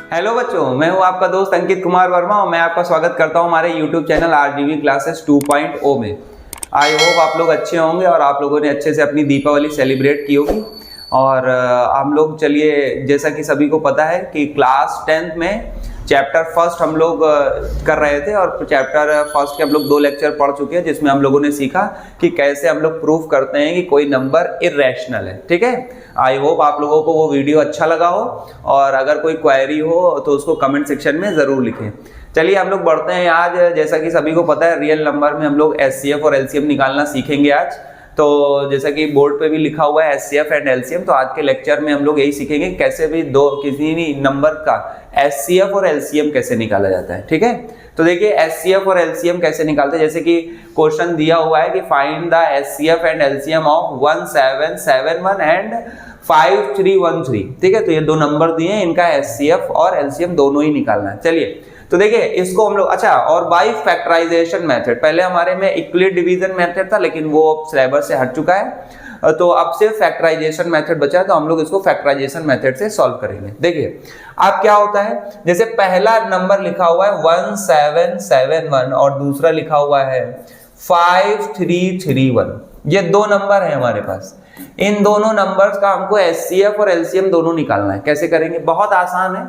Hello बच्चों, मैं हूं आपका दोस्त अंकित कुमार वर्मा और मैं आपका स्वागत करता हूं हमारे YouTube चैनल आरजीवी क्लासेस 2.0 में। आई होप आप लोग अच्छे होंगे और आप लोगों ने अच्छे से अपनी दीपावली सेलिब्रेट की होगी। और हम लोग चलिए, जैसा कि सभी को पता है कि क्लास 10th में चैप्टर फर्स्ट हम लोग कर रहे थे और चैप्टर फर्स्ट के हम लोग 2 लेक्चर पढ़ चुके हैं, जिसमें हम लोगों ने सीखा कि कैसे हम लोग प्रूफ करते हैं कि कोई नंबर इर्रेशनल है। ठीक है, आई होप आप लोगों को वो वीडियो अच्छा लगा हो और अगर कोई क्वेरी हो तो उसको कमेंट सेक्शन में ज़रूर लिखें। चलिए हम लोग बढ़ते हैं आज। जैसा कि सभी को पता है, रियल नंबर में हम लोग एचसीएफ और एलसीएम निकालना सीखेंगे आज। तो जैसा कि बोर्ड पे भी लिखा हुआ है एचसीएफ एंड एलसीएम, तो आज के लेक्चर में हम लोग यही सीखेंगे कैसे भी किसी भी नंबर का एचसीएफ और एलसीएम कैसे निकाला जाता है। ठीक है, तो देखिए एचसीएफ और एलसीएम कैसे निकालते हैं। जैसे कि क्वेश्चन दिया हुआ है कि find the HCF and LCM of 1771 and 5313। ठीक है, तो ये 2 नंबर दिए हैं, इनका एचसीएफ और एलसीएम दोनों ही निकालना है। चलिए तो देखिए इसको हम लोग और बाई फैक्टराइजेशन मेथड। पहले हमारे में इक्वलिट डिवीजन मेथड था, लेकिन वो सिलेबस से हट चुका है, तो अब सिर्फ फैक्टराइजेशन मेथड बचा है, तो हम लोग इसको फैक्टराइजेशन मेथड से सॉल्व करेंगे। देखिए अब क्या होता है, जैसे पहला नंबर लिखा हुआ है 1771 और दूसरा लिखा हुआ है 5331। ये 2 नंबर है हमारे पास। इन दोनों नंबर्स का हमको एचसीएफ और एलसीएम दोनों निकालना है। कैसे करेंगे, बहुत आसान है।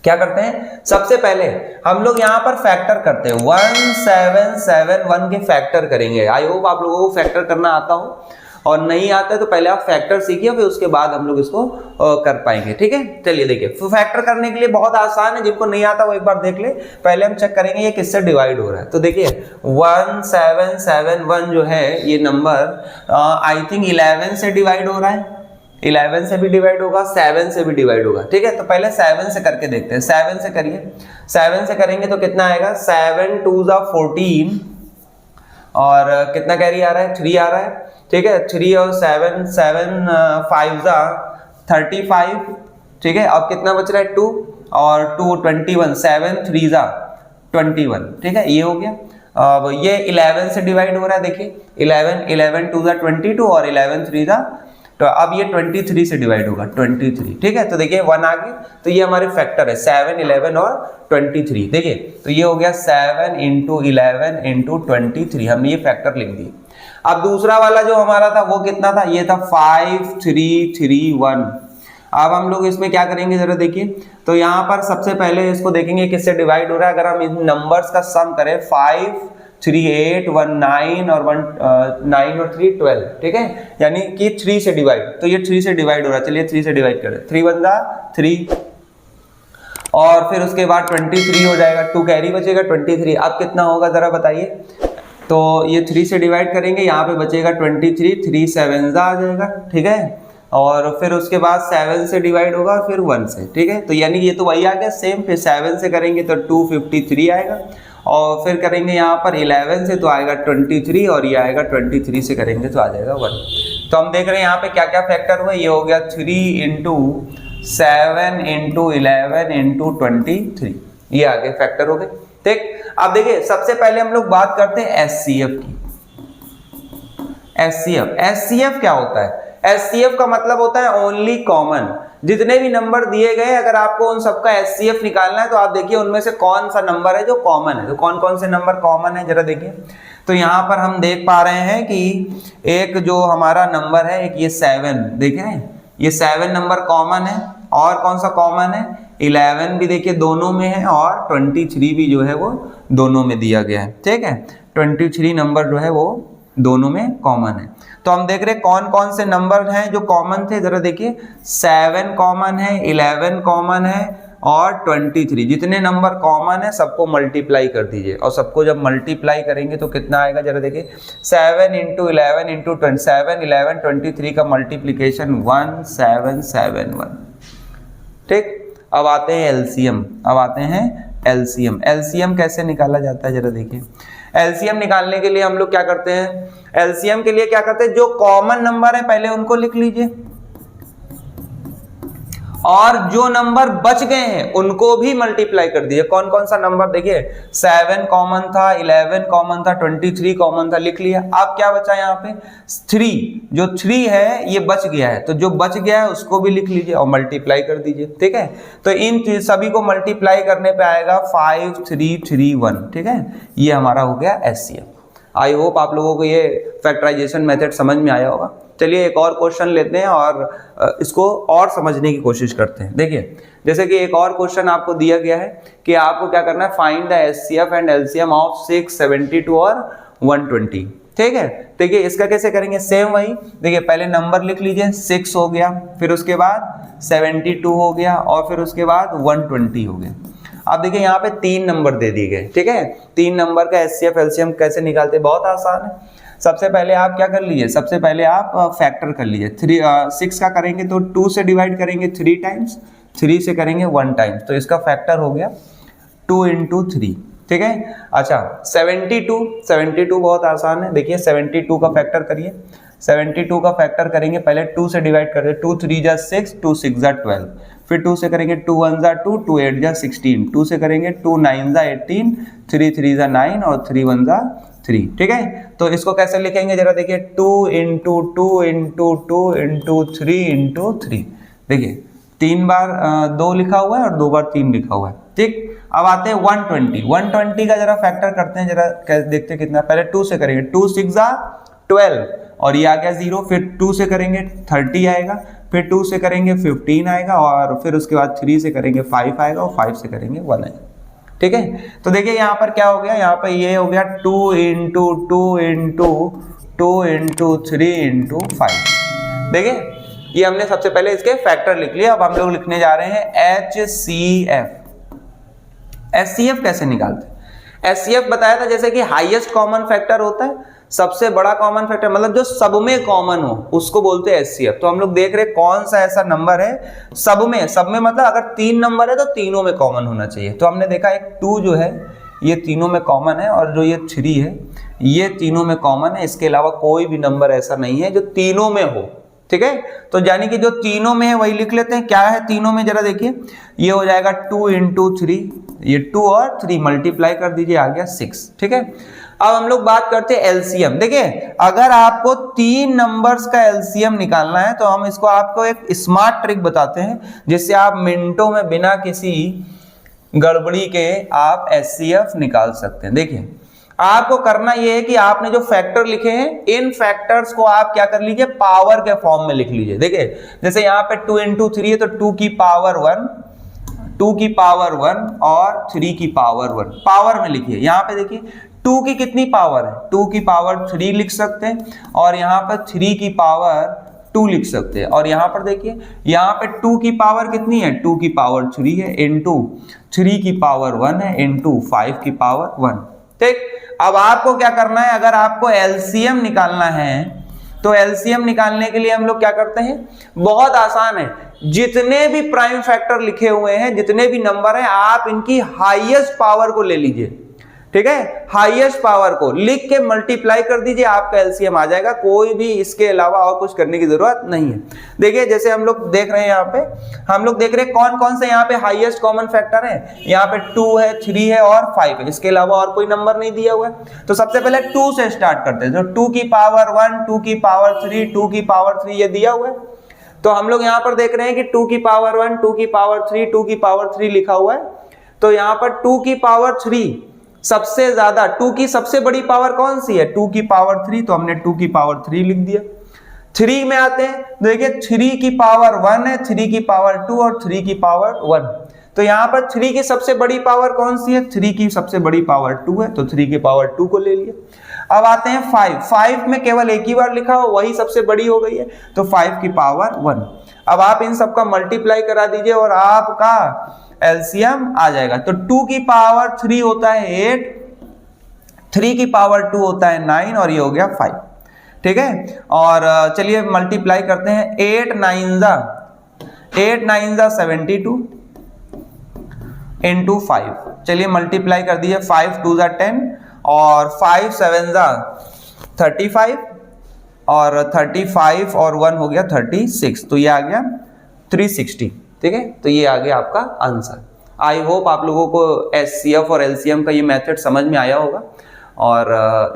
क्या करते हैं, सबसे पहले हम लोग यहाँ पर फैक्टर करते हैं। 1771 के फैक्टर करेंगे। आई होप आप लोगों को फैक्टर करना आता हो, और नहीं आता है तो पहले आप फैक्टर सीखिए, फिर उसके बाद हम लोग इसको कर पाएंगे। ठीक है, चलिए देखिए फैक्टर करने के लिए बहुत आसान है। जिनको नहीं आता वो एक बार देख ले। पहले हम चेक करेंगे ये किससे डिवाइड हो रहा है। तो देखिए 1771 जो है ये नंबर आई थिंक 11 से डिवाइड हो रहा है। 11 से भी डिवाइड होगा, 7 से भी डिवाइड होगा। ठीक है, तो पहले 7 से करके देखते हैं। 7 से करिए, 7 से करेंगे तो कितना आएगा, 7 2 14 और कितना कैरी आ रहा है, 3 आ रहा है। ठीक है, 3 और 7 5 35। ठीक है, अब कितना बच रहा है, 2 और 2 21, 7 3 21। ठीक है, ये हो गया। अब ये 11 से डिवाइड हो रहा है। देखिए 11 2 22 और 11 3 तो अब ये 23 से डिवाइड होगा, 23। ठीक है, तो देखिए 1 आ गया, तो ये हमारे फैक्टर है 7 11 और 23। देखिए तो ये हो गया 7 × 11 × 23। हमने ये फैक्टर लिख दिए। अब दूसरा वाला जो हमारा था वो कितना था, ये था 5331। अब हम लोग इसमें क्या करेंगे जरा देखिए, तो यहाँ पर सबसे पहले इसको देखेंगे किससे डिवाइड हो रहा है। अगर हम इन नंबर्स का सम करें 5 3 8 1 9 और 9 और 3 12। ठीक है, यानी कि 3 से डिवाइड, तो ये 3 से डिवाइड हो रहा है। चलिए 3 से डिवाइड करें, 3 1 3 और फिर उसके बाद 23 हो जाएगा, 2 कैरी बचेगा 23। अब कितना होगा जरा बताइए। तो ये 3 से डिवाइड करेंगे, यहाँ पे बचेगा 23, 3 7 आ जाएगा। ठीक है, और फिर उसके बाद 7 से डिवाइड होगा और फिर 1 से। ठीक है, तो यानी ये तो वही आ गया सेम। फिर 7 से करेंगे तो 253 आएगा, और फिर करेंगे यहाँ पर 11 से तो आएगा 23, और ये आएगा 23 से करेंगे तो आ जाएगा 1। तो हम देख रहे हैं यहाँ पे क्या क्या फैक्टर हुआ। ये हो गया 3 × 7 × 11 × 23, ये आगे फैक्टर हो गए। ठीक, अब देखिए सबसे पहले हम लोग बात करते हैं एचसीएफ की। एचसीएफ क्या होता है, एचसीएफ का मतलब होता है ओनली कॉमन। जितने भी नंबर दिए गए, अगर आपको उन सबका एचसीएफ निकालना है तो आप देखिए उनमें से कौन सा नंबर है जो कॉमन है। तो कौन कौन से नंबर कॉमन है जरा देखिए। तो यहाँ पर हम देख पा रहे हैं कि एक जो हमारा नंबर है, एक ये 7, देख रहे हैं, ये 7 नंबर कॉमन है। और कौन सा कॉमन है, 11 भी देखिए दोनों में है, और 23 भी जो है वो दोनों में दिया गया है। ठीक है, 23 नंबर जो है वो दोनों में कॉमन है। तो हम देख रहे हैं कौन कौन से नंबर हैं जो कॉमन थे, जरा देखिए 7 कॉमन है, 11 कॉमन है और 23। जितने नंबर कॉमन है सबको मल्टीप्लाई कर दीजिए, और सबको जब मल्टीप्लाई करेंगे तो कितना आएगा जरा देखिए। 7 × 11 × 27 11 23 का मल्टीप्लीकेशन 1771। ठीक, अब आते हैं एलसीएम। एलसीएम कैसे निकाला जाता है जरा देखिए। एलसीएम निकालने के लिए हम लोग क्या करते हैं, एलसीएम के लिए क्या करते हैं, जो कॉमन नंबर है पहले उनको लिख लीजिए, और जो नंबर बच गए हैं उनको भी मल्टीप्लाई कर दीजिए। कौन कौन सा नंबर देखिए, 7 कॉमन था, 11 कॉमन था, 23 कॉमन था, लिख लिया। अब क्या बचा यहाँ पे 3, जो 3 है ये बच गया है, तो जो बच गया है उसको भी लिख लीजिए और मल्टीप्लाई कर दीजिए। ठीक है, तो इन सभी को मल्टीप्लाई करने पे आएगा 5331। ठीक है, ये हमारा हो गया एचसीएफ। आई होप आप लोगों को ये फैक्टराइजेशन मेथड समझ में आया होगा। चलिए एक और क्वेश्चन लेते हैं और इसको और समझने की कोशिश करते हैं। देखिए जैसे कि एक और क्वेश्चन आपको दिया गया है कि आपको क्या करना है, find the HCF and LCM of 6, 72 और 120। ठीक है, देखिए इसका कैसे करेंगे, सेम वही। देखिए पहले नंबर लिख लीजिए, 6 हो गया, फिर उसके बाद 72 हो गया और फिर उसके बाद 120 हो गया। अब देखिए यहाँ पे 3 नंबर दे दिए गए। ठीक है, 3 नंबर का एचसीएफ एलसीएम कैसे निकालते हैं, बहुत आसान है। सबसे पहले आप क्या कर लीजिए, सबसे पहले आप फैक्टर कर लीजिए। 6 का करेंगे तो 2 से डिवाइड करेंगे 3 टाइम्स, 3 से करेंगे 1 टाइम्स, तो इसका फैक्टर हो गया 2 × 3। ठीक है, अच्छा 72 बहुत आसान है। देखिए 72 का फैक्टर करिए, 72 का फैक्टर करेंगे, पहले 2 से डिवाइड करेंगे, 2 3 जा 6, 2 6 जा 12, फिर 2 से करेंगे 2 1 जा 2, 2 8 जा 16, 2 से करेंगे 2 9 जा 18, 3 3 जा 9 और 3 1 जा 3। ठीक है, तो इसको कैसे लिखेंगे जरा देखिए, 2 × 2 × 2 × 3 × 3। देखिए 3 बार 2 लिखा हुआ है और 2 बार 3 लिखा हुआ है। ठीक, अब आते हैं 120 का जरा फैक्टर करते हैं, जरा देखते हैं कितना। पहले 2 से करेंगे, 2 6 जा 12 और ये आ गया 0, फिर 2 से करेंगे 30 आएगा, फिर 2 से करेंगे 15 आएगा और फिर उसके बाद 3 से करेंगे 5 आएगा और 5 से करेंगे 1 आएगा। ठीक है, तो देखिए यहाँ पर क्या हो गया, यहाँ पर ये हो गया 2 × 2 × 2 × 3 × 5। देखिए ये हमने सबसे पहले इसके फैक्टर लिख लिया। अब हम लोग लिखने जा रहे हैं एचसीएफ। एचसीएफ कैसे निकालते हैं, एचसीएफ बताया था जैसे कि हाईएस्ट कॉमन फैक्टर होता है, सबसे बड़ा कॉमन फैक्टर मतलब जो सब में कॉमन हो उसको बोलते हैं एचसीएफ। तो हम लोग देख रहे हैं कौन सा ऐसा नंबर है सब में मतलब अगर 3 नंबर है तो तीनों में कॉमन होना चाहिए। तो हमने देखा एक 2 जो है ये तीनों में कॉमन है और जो ये 3 है ये तीनों में कॉमन है, इसके अलावा कोई भी नंबर ऐसा नहीं है जो तीनों में हो। ठीक है, तो यानी कि जो तीनों में है वही लिख लेते हैं। क्या है तीनों में जरा देखिए, ये हो जाएगा 2 × 3, ये 2 और 3 मल्टीप्लाई कर दीजिए, आ गया 6। ठीक है, अब हम लोग बात करते हैं एलसीएम। देखिए अगर आपको 3 नंबर्स का एलसीएम निकालना है तो हम इसको आपको एक स्मार्ट ट्रिक बताते हैं जिससे आप मिनटों में बिना किसी गड़बड़ी के आप एचसीएफ निकाल सकते हैं। देखिए आपको करना यह है कि आपने जो फैक्टर लिखे हैं इन फैक्टर्स को आप क्या कर लीजिए, पावर के फॉर्म में लिख लीजिए। देखिए जैसे यहाँ पे 2 × 3 है तो 2 की पावर 1, 2 की पावर 1 और 3 की पावर 1 पावर में लिखिए। यहाँ पे देखिए 2 की कितनी पावर है, 2 की पावर 3 लिख सकते हैं और यहाँ पर 3 की पावर 2 लिख सकते हैं। और यहाँ पर देखिए यहाँ पे 2 की पावर कितनी है, 2 की पावर 3 है इनटू 3 की पावर 1 है इनटू 5 की पावर 1। ठीक, अब आपको क्या करना है, अगर आपको एलसीएम निकालना है तो एलसीएम निकालने के लिए हम लोग क्या करते हैं, बहुत आसान है। जितने भी प्राइम फैक्टर लिखे हुए हैं, जितने भी नंबर हैं, आप इनकी हाईएस्ट पावर को ले लीजिए। ठीक है, हाईएस्ट पावर को लिख के मल्टीप्लाई कर दीजिए, आपका एलसीएम आ जाएगा। कोई भी इसके अलावा और कुछ करने की जरूरत नहीं है। देखिए जैसे हम लोग देख रहे हैं यहाँ पे, हम लोग देख रहे हैं कौन कौन से यहाँ पे हाईएस्ट कॉमन फैक्टर है। यहाँ पे 2 है, 3 है और 5 है, इसके अलावा और कोई नंबर नहीं दिया हुआ है। तो सबसे पहले 2 से स्टार्ट करते हैं। तो 2 की पावर 1, 2 की पावर 3, 2 की पावर 3 ये दिया हुआ है। तो हम लोग यहाँ पर देख रहे हैं कि 2 की पावर 1, 2 की पावर 3, 2 की पावर 3 लिखा हुआ है। तो यहाँ पर 2 की पावर 3 सबसे ज्यादा, 2 की सबसे बड़ी पावर कौन सी है, 2 की पावर 3, तो हमने 2 की पावर 3 लिख दिया। 3 में आते हैं, देखिए 3 की पावर 1 है, 3 की पावर 2 और 3 की पावर 1। तो यहाँ पर 3 की सबसे बड़ी पावर कौन सी है, 3 की सबसे बड़ी पावर 2 है, तो 3 की पावर 2 को ले लिया। अब आते हैं 5 में केवल एक ही बार लिखा हो, वही सबसे बड़ी हो गई है, तो 5 की पावर 1। अब आप इन सबका मल्टीप्लाई करा दीजिए और आपका एलसीएम आ जाएगा। तो 2 की पावर 3 होता है 8, 3 की पावर 2 होता है 9 और ये हो गया 5। ठीक है, और चलिए मल्टीप्लाई करते हैं। 8 9 जा 72 इंटू 5। चलिए मल्टीप्लाई कर दिए, 5 2 जा 10 और 5 7 जा 35 और 35 और 1 हो गया 36, तो ये आ गया 360। ठीक है, तो ये आ गया आपका आंसर। आई होप आप लोगों को एचसीएफ और एलसीएम का ये मेथड समझ में आया होगा, और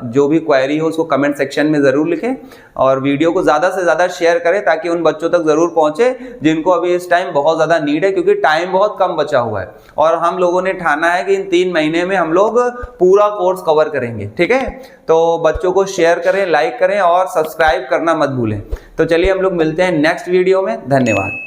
जो भी क्वेरी हो उसको कमेंट सेक्शन में ज़रूर लिखें, और वीडियो को ज़्यादा से ज़्यादा शेयर करें ताकि उन बच्चों तक ज़रूर पहुंचे जिनको अभी इस टाइम बहुत ज़्यादा नीड है, क्योंकि टाइम बहुत कम बचा हुआ है और हम लोगों ने ठाना है कि इन 3 महीने में हम लोग पूरा कोर्स कवर करेंगे। ठीक है, तो बच्चों को शेयर करें, लाइक करें और सब्सक्राइब करना मत भूलें। तो चलिए हम लोग मिलते हैं नेक्स्ट वीडियो में। धन्यवाद।